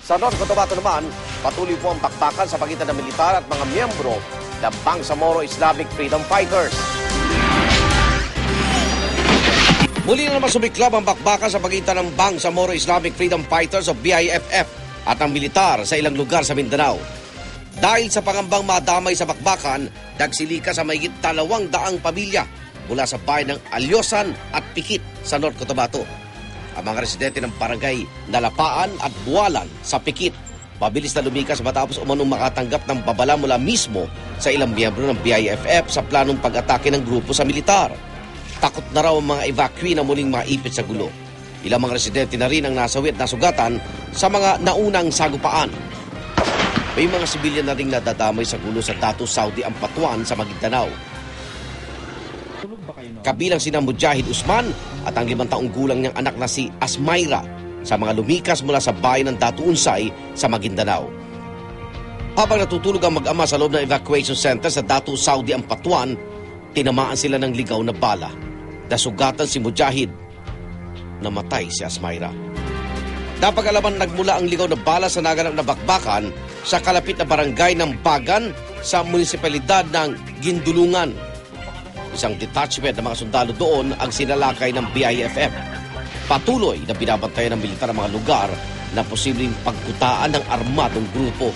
Sa North Cotabato naman, patuloy po ang bakbakan sa pagitan ng militar at mga miyembro ng Bangsamoro Islamic Freedom Fighters. Muli na naman sumiklab ang bakbakan sa pagitan ng Bangsamoro Islamic Freedom Fighters o BIFF at ang militar sa ilang lugar sa Mindanao. Dahil sa pangambang madamay sa bakbakan, nagsilika sa mahigit 200 pamilya mula sa bayan ng Alyosan at Pikit sa North Cotabato. Ang mga residente ng barangay Nalapaan at Buwalan sa Pikit mabilis na lumikas matapos umanong makatanggap ng babala mula mismo sa ilang miyembro ng BIFF sa planong pag-atake ng grupo sa militar. Takot na raw ang mga evacuee na muling maipit sa gulo. Ilang mga residente na rin ang nasawi at nasugatan sa mga naunang sagupaan. May mga sibilyan na rin nadadamay sa gulo sa Datu Saudi Ampatuan sa Maguindanao. Kabilang sina Mujahid Usman at ang 5 taong gulang niyang anak na si Asmayra sa mga lumikas mula sa bayan ng Datu Unsay sa Maguindanao. Habang natutulog ang mag-ama sa loob ng evacuation center sa Datu Saudi Ampatuan, tinamaan sila ng ligaw na bala. Nasugatan si Mujahid, namatay si Asmayra. Napag-alaman nagmula ang ligaw na bala sa naganap na bakbakan sa kalapit na barangay ng Bagan sa munisipalidad ng Gindulungan. Isang detachment ng mga sundalo doon ang sinalakay ng BIFF. Patuloy na binabantayan ng militar ang mga lugar na posibleng pagkutaan ng armadong grupo.